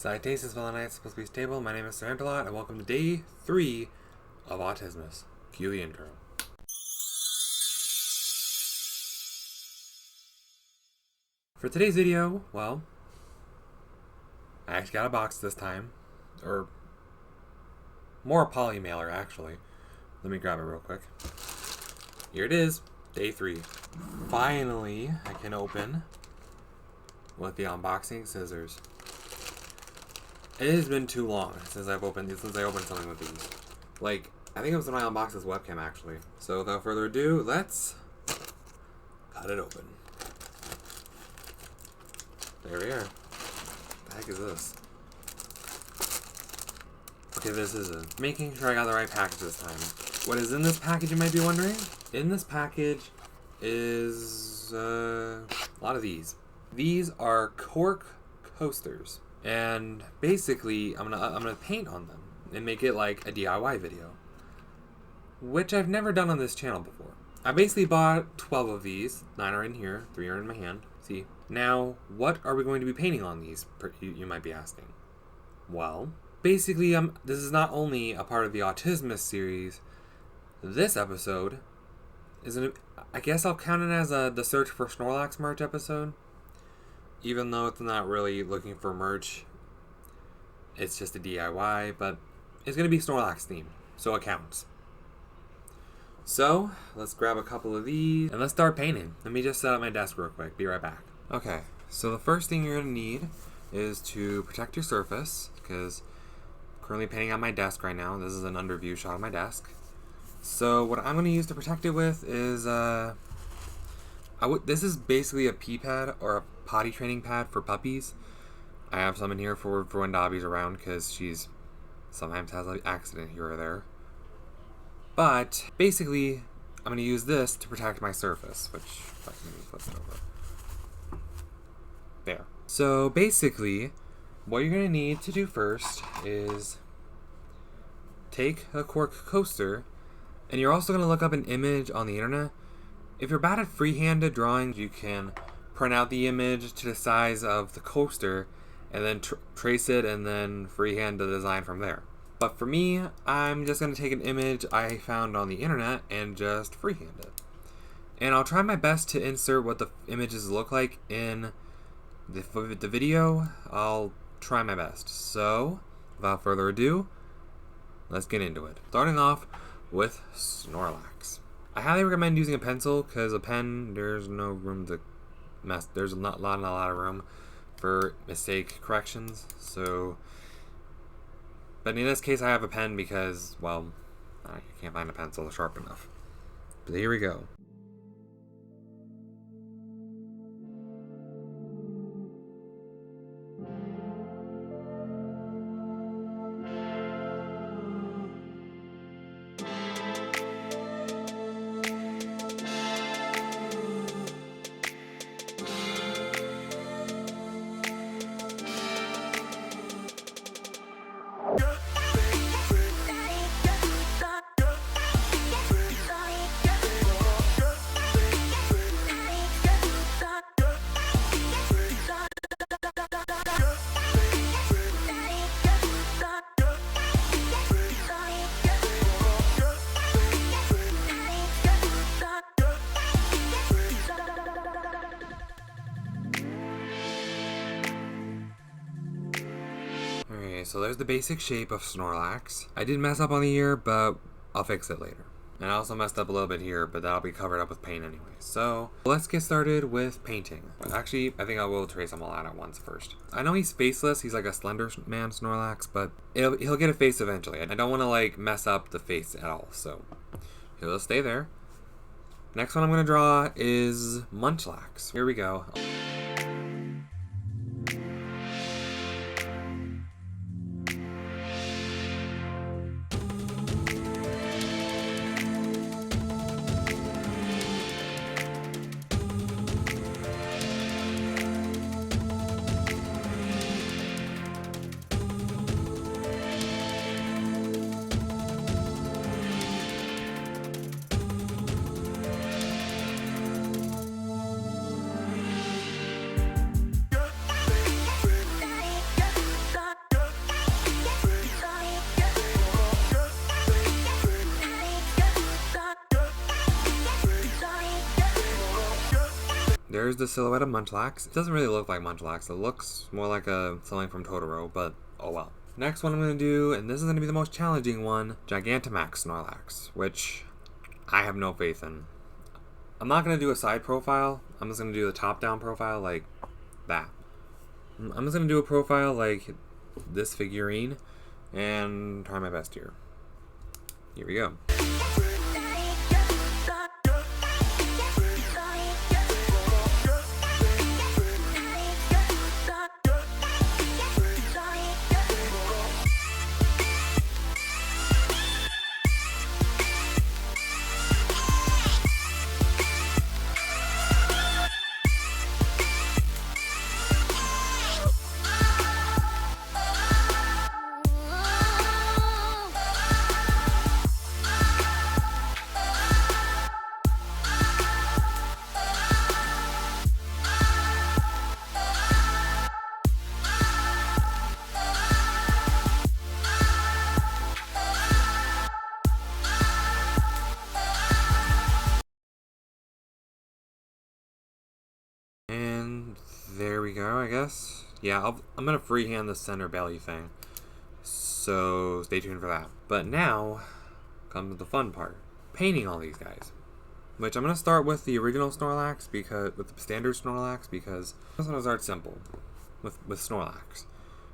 Citasis Valenites is supposed to be stable. My name is Sir Antelot, and welcome to day 3 of Autismas. Cue the intro. For today's video, well, I actually got a box this time. Or more a poly mailer, actually. Let me grab it real quick. Here it is, day 3. Finally, I can open with the unboxing scissors. It has been too long since I opened something with these. Like, I think it was when I unboxed this webcam, actually. So without further ado, let's cut it open. There we are. What the heck is this? Okay, this is it. Making sure I got the right package this time. What is in this package, you might be wondering? In this package is a lot of these. These are cork coasters. And basically, I'm gonna paint on them and make it like a DIY video, which I've never done on this channel before. I basically bought 12 of these. 9 are in here, 3 are in my hand. See, now what are we going to be painting on these? You might be asking. Well, basically, this is not only a part of the Autismas series. This episode is I guess I'll count it as the search for Snorlax merch episode. Even though it's not really looking for merch, it's just a DIY, but it's going to be Snorlax themed, so it counts. So, let's grab a couple of these, and let's start painting. Let me just set up my desk real quick, be right back. Okay, so the first thing you're going to need is to protect your surface, because I'm currently painting on my desk right now. This is an underview shot of my desk. So, what I'm going to use to protect it with is, this is basically a pee pad, or a potty training pad for puppies. I have some in here for when Dobby's around, because she's sometimes has an accident here or there. But basically, I'm going to use this to protect my surface, which if I can flip it over. There. So basically, what you're going to need to do first is take a cork coaster, and you're also going to look up an image on the internet. If you're bad at freehanded drawings, you can print out the image to the size of the coaster and then trace it and then freehand the design from there. But for me, I'm just going to take an image I found on the internet and just freehand it. And I'll try my best to insert what the images look like in the video. I'll try my best. So, without further ado, let's get into it. Starting off with Snorlax. I highly recommend using a pencil, because a pen, there's no room to mess. There's not a lot of room for mistake corrections. So, but in this case, I have a pen because, well, I can't find a pencil sharp enough. But here we go. So there's the basic shape of Snorlax. I did mess up on the ear, but I'll fix it later. And I also messed up a little bit here, but that'll be covered up with paint anyway. So let's get started with painting. Actually, I think I will trace them all out at once first. I know he's faceless, he's like a slender man Snorlax, but he'll get a face eventually. I don't want to like mess up the face at all, so he'll stay there. Next one I'm going to draw is Munchlax. Here we go. there's the silhouette of Munchlax. It doesn't really look like Munchlax. It looks more like something from Totoro, but oh well. Next one I'm going to do, and this is going to be the most challenging one, Gigantomax Snorlax, which I have no faith in. I'm not going to do a side profile. I'm just going to do the top-down profile like that. I'm just going to do a profile like this figurine and try my best here. Here we go. And there we go, I guess. Yeah, I'm going to freehand the center belly thing. So stay tuned for that. But now comes the fun part. Painting all these guys. Which I'm going to start with the original Snorlax, with the standard Snorlax, because I just want to start simple with Snorlax.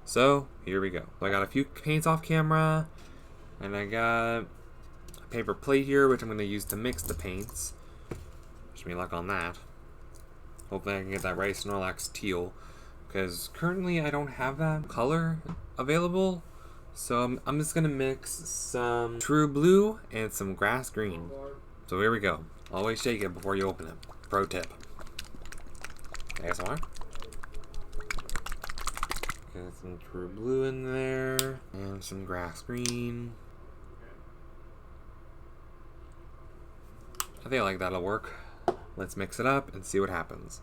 So here we go. So I got a few paints off camera, and I got a paper plate here, which I'm going to use to mix the paints. Wish me luck on that. Hopefully I can get that right Snorlax teal, because currently I don't have that color available. So I'm just going to mix some true blue and some grass green. So here we go. Always shake it before you open it. Pro tip. ASMR. Get some true blue in there and some grass green. I think like that'll work. Let's mix it up and see what happens.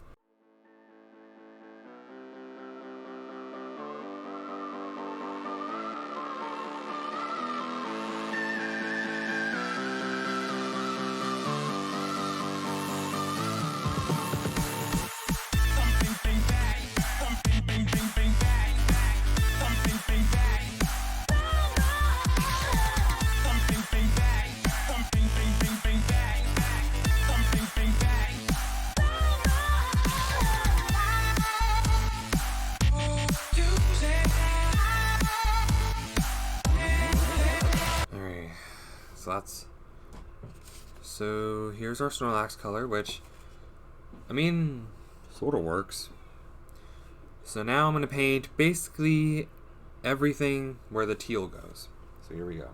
So here's our Snorlax color, which, I mean, sort of works. So now I'm going to paint basically everything where the teal goes. So here we go.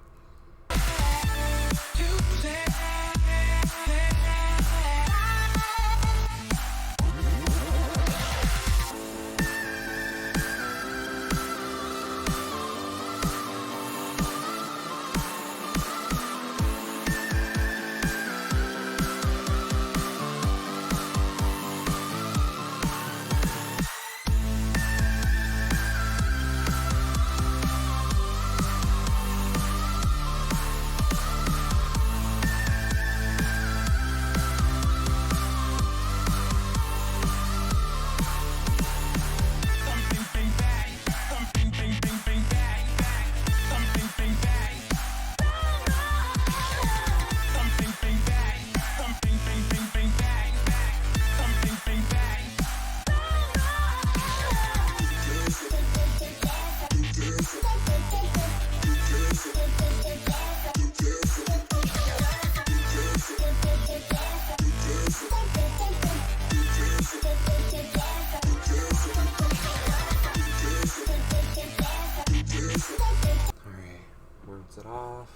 It off.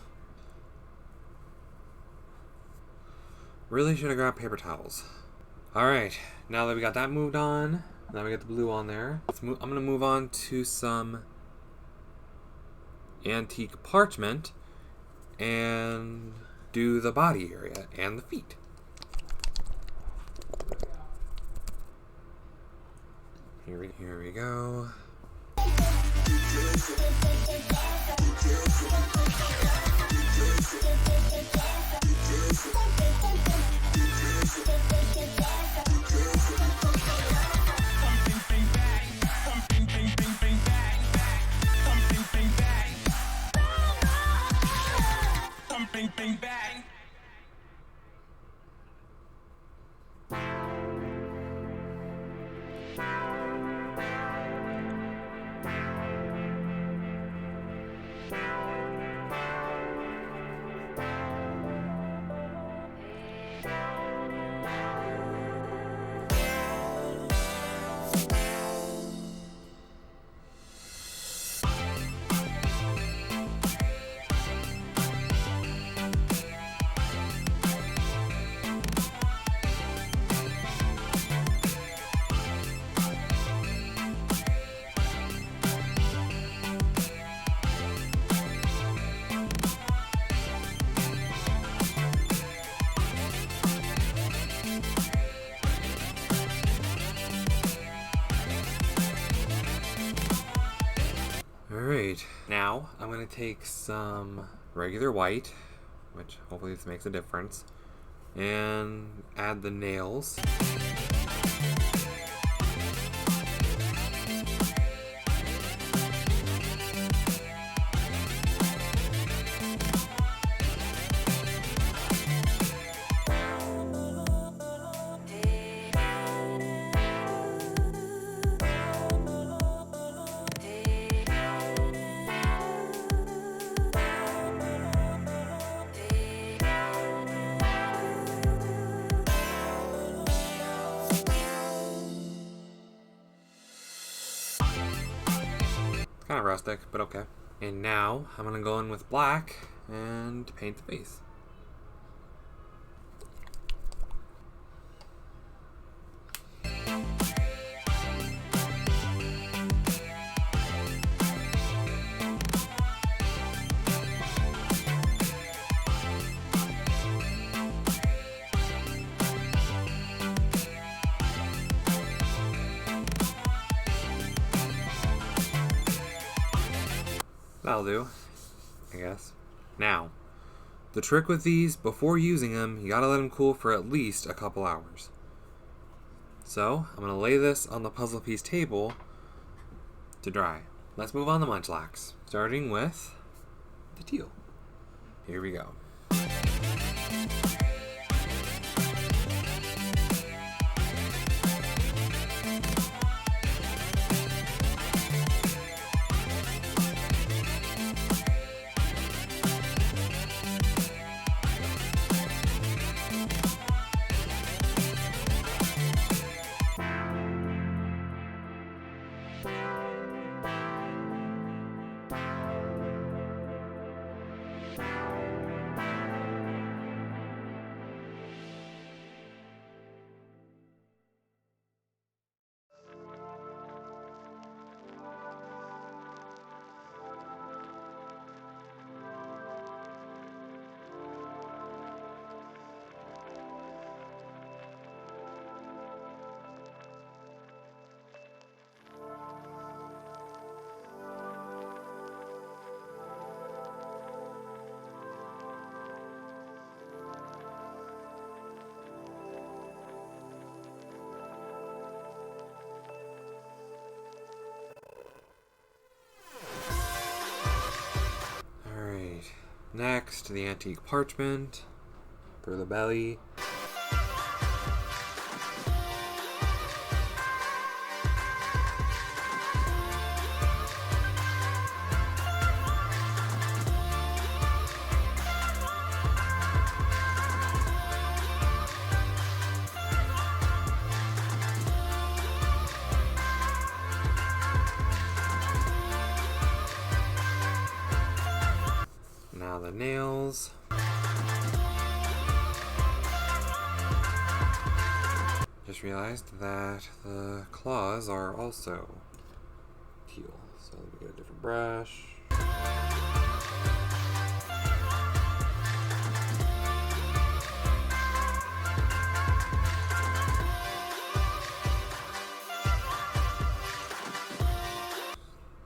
Really should have grabbed paper towels. Alright, now that we got that moved on, now we got the blue on there. I'm going to move on to some antique parchment and do the body area and the feet. Here we go. Alright, now I'm going to take some regular white, which hopefully this makes a difference, and add the nails. Kind of rustic, but okay. And now I'm gonna go in with black and paint the face. That'll do, I guess. Now, the trick with these, before using them, you gotta let them cool for at least a couple hours. So, I'm gonna lay this on the puzzle piece table to dry. Let's move on to Munchlax, starting with the teal. Here we go. Next, the antique parchment for the belly. Now the nails. Just realized that the claws are also teal. So let me get a different brush.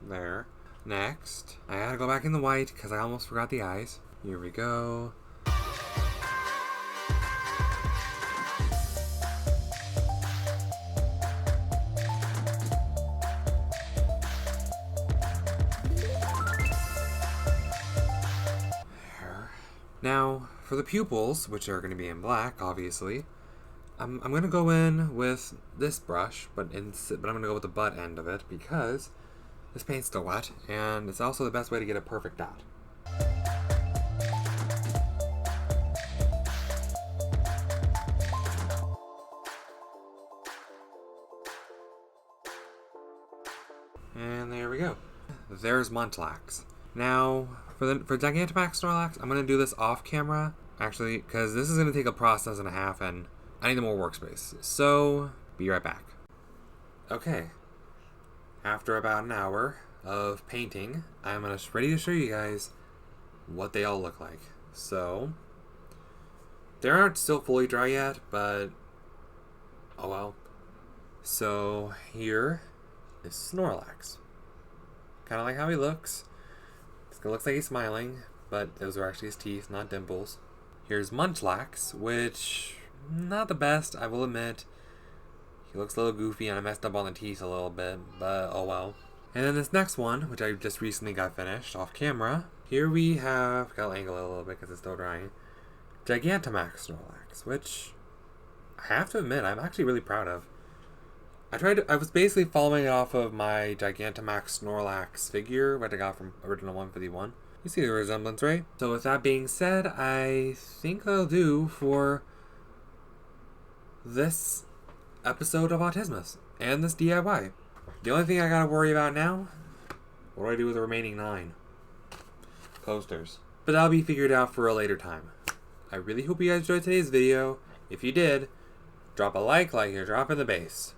There. Next, I gotta go back in the white because I almost forgot the eyes. Here we go. There. Now, for the pupils, which are going to be in black, obviously, I'm going to go in with this brush, but I'm going to go with the butt end of it because this paint's still wet, and it's also the best way to get a perfect dot. And there we go. There's Munchlax. Now, for Gigantomax Snorlax, I'm going to do this off camera, actually, because this is going to take a process and a half, and I need more workspace. So, be right back. Okay. After about an hour of painting, I'm ready to show you guys what they all look like. So, they aren't still fully dry yet, but oh well. So, here is Snorlax. kind of like how he looks. It looks like he's smiling, but those are actually his teeth, not dimples. Here's Munchlax, which, not the best, I will admit. He looks a little goofy and I messed up on the teeth a little bit, but oh well. And then this next one, which I just recently got finished off camera. Here we have, gotta angle it a little bit because it's still drying, Gigantomax Snorlax, which I have to admit I'm actually really proud of. I was basically following it off of my Gigantomax Snorlax figure, what I got from Original 151. You see the resemblance, right? So with that being said, I think that'll do for this episode of Autismas and this DIY. The only thing I gotta worry about now, what do I do with the remaining 9 coasters? But that'll be figured out for a later time. I really hope you guys enjoyed today's video. If you did, drop a like you're dropping the bass.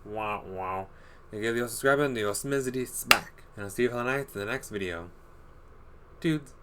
Wow, wow. And give the subscribe button the Autismas back. And I'll see you for the night in the next video. Dudes.